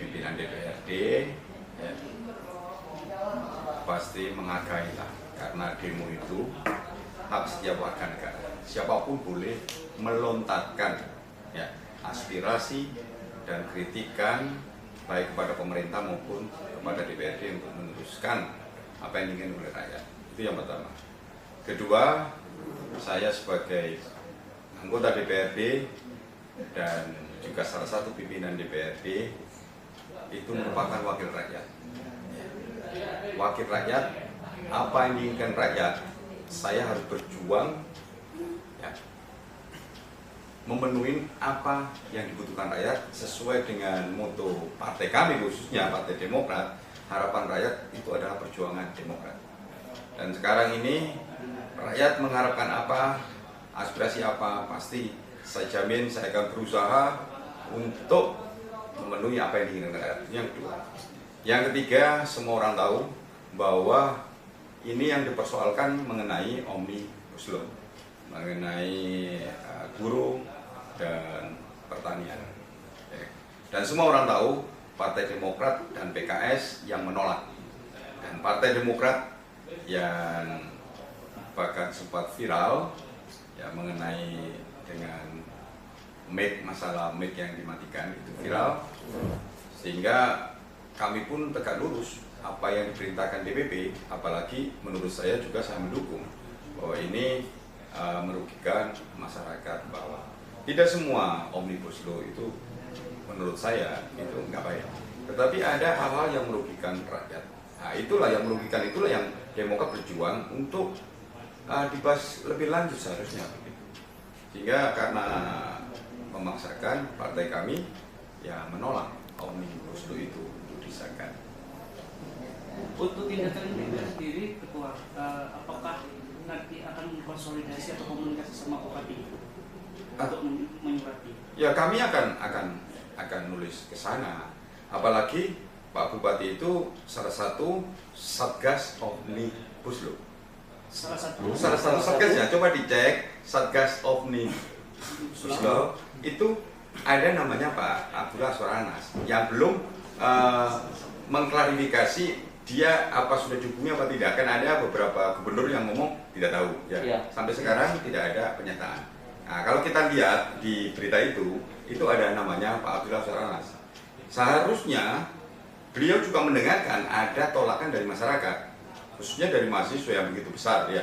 pimpinan DPRD ya, pasti menghargailah, karena demo itu hak setiap warga negara. Siapapun boleh melontarkan ya, aspirasi dan kritikan baik kepada pemerintah maupun kepada DPRD untuk meneruskan apa yang diinginkan oleh rakyat. Itu yang pertama. Kedua, saya sebagai anggota DPRD dan juga salah satu pimpinan DPRD itu merupakan wakil rakyat. Wakil rakyat, apa yang diinginkan rakyat, saya harus berjuang ya, memenuhi apa yang dibutuhkan rakyat sesuai dengan moto partai kami, khususnya Partai Demokrat. Harapan rakyat itu adalah perjuangan demokrat. Dan sekarang ini rakyat mengharapkan apa, aspirasi apa, pasti saya jamin saya akan berusaha untuk memenuhi apa yang diinginkan rakyat. Yang kedua. Yang ketiga, semua orang tahu bahwa ini yang dipersoalkan mengenai Omnibus Law, mengenai buruh dan pertanian. Dan semua orang tahu Partai Demokrat dan PKS yang menolak. Dan Partai Demokrat yang bahkan sempat viral ya, mengenai dengan masalah mic yang dimatikan itu viral, sehingga kami pun tegak lurus apa yang diperintahkan DPP, apalagi menurut saya juga saya mendukung bahwa ini merugikan masyarakat, bahwa tidak semua Omnibus Law itu menurut saya itu nggak baik, tetapi ada hal-hal yang merugikan rakyat. Nah, itulah yang merugikan, itulah yang Demokrat berjuang untuk dibahas lebih lanjut seharusnya begitu. Sehingga karena memaksakan partai kami ya menolak Omnibus Law itu untuk disahkan. Untuk tindakan DPR sendiri, Ketua, apakah nanti akan konsolidasi atau komunikasi sama Bupati untuk menyurati? Ya, kami akan nulis ke sana. Apalagi Pak Bupati itu salah satu Satgas Omnibus Law. Salah satu satgas ya, coba dicek Satgas Omnibus Law itu ada namanya Pak Abdullah Azwar Anas yang belum mengklarifikasi dia apa sudah dihubungi apa tidak. Kan ada beberapa gubernur yang ngomong tidak tahu ya. Sampai sekarang tidak ada pernyataan. Nah, kalau kita lihat di berita itu ada namanya Pak Abdullah Azwar Anas. Seharusnya beliau juga mendengarkan ada tolakan dari masyarakat, khususnya dari mahasiswa yang begitu besar ya.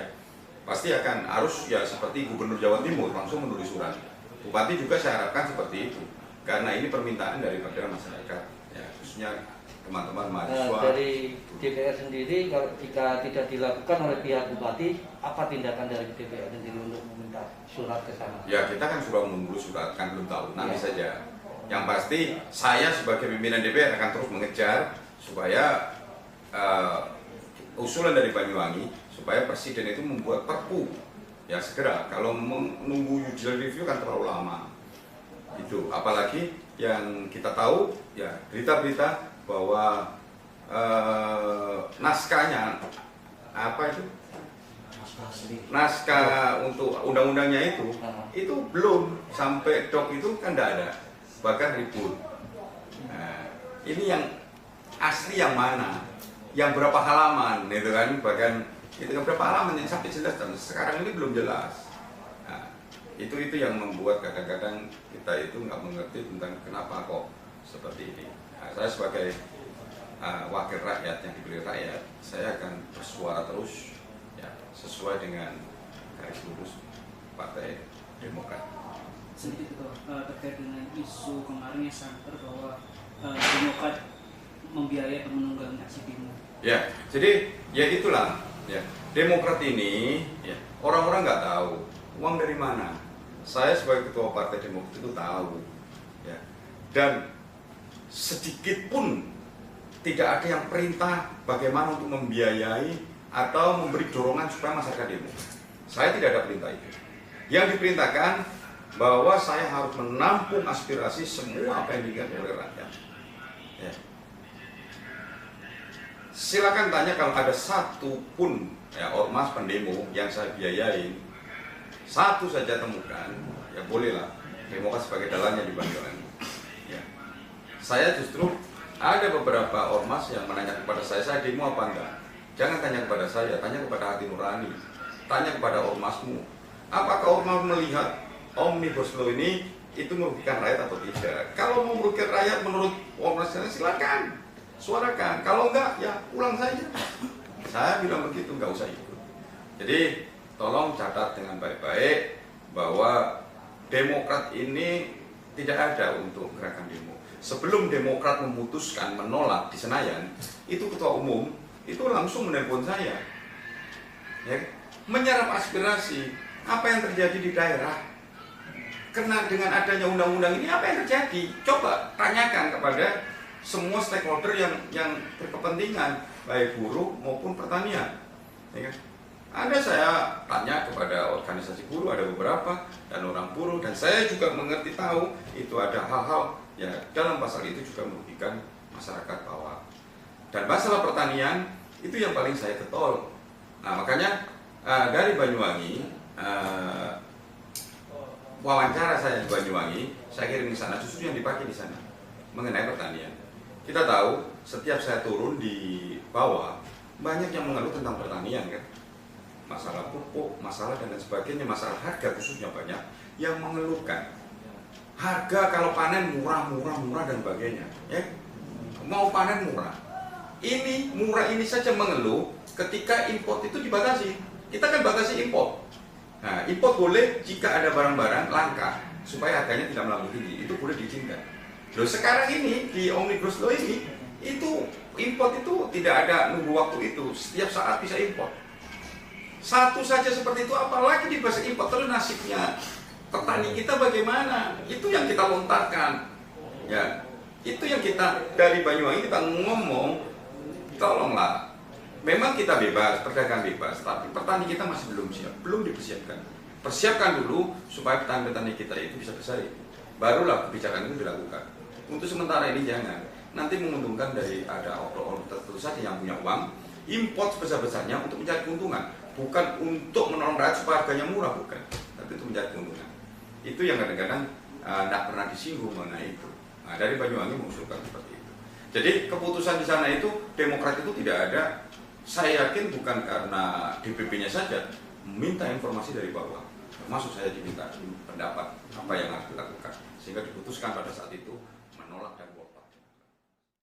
Pasti akan harus ya seperti Gubernur Jawa Timur langsung menulis surat. Bupati juga saya harapkan seperti itu, karena ini permintaan daripada masyarakat ya, khususnya teman-teman mahasiswa. Dari DPR sendiri, kalau jika tidak dilakukan oleh pihak Bupati, apa tindakan dari DPR sendiri untuk meminta surat ke sana? Ya, kita kan sudah menunggu surat, kan belum tahu, nanti saja. Yang pasti saya sebagai pimpinan DPR akan terus mengejar supaya usulan dari Banyuwangi supaya Presiden itu membuat Perpu ya segera. Kalau menunggu judicial review kan terlalu lama. Itu apalagi yang kita tahu ya berita-berita bahwa naskahnya apa naskah untuk undang-undangnya itu belum sampai dok itu kan tidak ada, bahkan ribut. Nah, ini yang asli yang mana, yang berapa halaman itu kan, bahkan itu berapa halaman yang sampai jelas, dan sekarang ini belum jelas. Nah, itu yang membuat kadang-kadang kita itu nggak mengerti tentang kenapa kok seperti ini. Nah, saya sebagai wakil rakyat yang dipilih rakyat, saya akan bersuara terus ya, sesuai dengan garis lurus Partai Demokrat. Sedikit itu terkait dengan isu kemarin yang santer bahwa Demokrat membiayai atau menunggangi aksi demo. Ya, jadi ya itulah ya, Demokrat ini ya, orang-orang nggak tahu uang dari mana. Saya sebagai ketua Partai Demokrat itu tahu ya, dan sedikit pun tidak ada yang perintah bagaimana untuk membiayai atau memberi dorongan supaya masyarakat demo. Saya tidak ada perintah itu. Yang diperintahkan bahwa saya harus menampung aspirasi semua apa yang diinginkan oleh rakyat. Ya. Silakan tanya kalau ada satu pun ya, ormas pendemo yang saya biayain, satu saja temukan, ya bolehlah Demokrat sebagai dalannya di Banyuwangi. Ya. Saya justru Ada beberapa ormas yang menanya kepada saya demo apa enggak? Jangan tanya kepada saya, tanya kepada hati nurani, tanya kepada ormasmu. Apakah ormas melihat Omnibus Law ini itu merugikan rakyat atau tidak? Kalau mau merugikan rakyat menurut ormasnya silakan, suarakan. Kalau enggak, ya pulang saja. Saya bilang begitu, nggak usah ikut. Jadi tolong catat dengan baik-baik bahwa Demokrat ini tidak ada untuk gerakan demo. Sebelum Demokrat memutuskan menolak di Senayan, itu ketua umum itu langsung menelpon saya, ya, menyerap aspirasi apa yang terjadi di daerah. Karena dengan adanya undang-undang ini apa yang terjadi? Coba tanyakan kepada semua stakeholder yang berkepentingan, baik buruh maupun pertanian. Ya kan? Ada saya tanya kepada organisasi buruh, ada beberapa, dan orang buruh, dan saya juga mengerti tahu itu ada hal-hal ya dalam pasal itu juga merugikan masyarakat bawah. Dan masalah pertanian itu yang paling saya ketol. Nah makanya dari Banyuwangi, wawancara saya di Banyuwangi, saya kirim di sana, justru yang dipakai di sana mengenai pertanian. Kita tahu setiap saya turun di bawah banyak yang mengeluh tentang pertanian kan, masalah pupuk, masalah dan lain sebagainya, masalah harga khususnya banyak yang mengeluhkan harga kalau panen murah dan sebagainya. Ya, mau panen murah. Ini murah ini saja mengeluh ketika import itu dibatasi. Kita kan batasi import. Nah, import boleh jika ada barang-barang langka supaya harganya tidak melambung tinggi, itu boleh diizinkan. Loh sekarang ini di Omnibus Law ini itu import itu tidak ada nunggu waktu itu, setiap saat bisa import. Satu saja seperti itu, apalagi di bahasa import, terus nasibnya petani kita bagaimana? Itu yang kita lontarkan. Ya, itu yang kita dari Banyuwangi kita ngomong. Tolonglah, memang kita bebas, perdagangan bebas, tapi petani kita masih belum siap, belum dipersiapkan. Persiapkan dulu supaya petani-petani kita itu bisa bersaing. Barulah kebijakan itu dilakukan. Untuk sementara ini jangan. Nanti menguntungkan dari ada oknum tertentu saja yang punya uang, import sebesar-besarnya untuk mencari keuntungan, bukan untuk menolong rakyat supaya harganya murah, bukan, tapi untuk mencari keuntungan. Itu yang kadang-kadang tidak pernah disinggung mengenai itu. Nah, dari Banyuwangi mengusulkan seperti itu. Jadi keputusan di sana itu Demokrat itu tidak ada. Saya yakin bukan karena DPP-nya saja, meminta informasi dari bawah. Termasuk saya diminta pendapat apa yang harus dilakukan, sehingga diputuskan pada saat itu menolak dan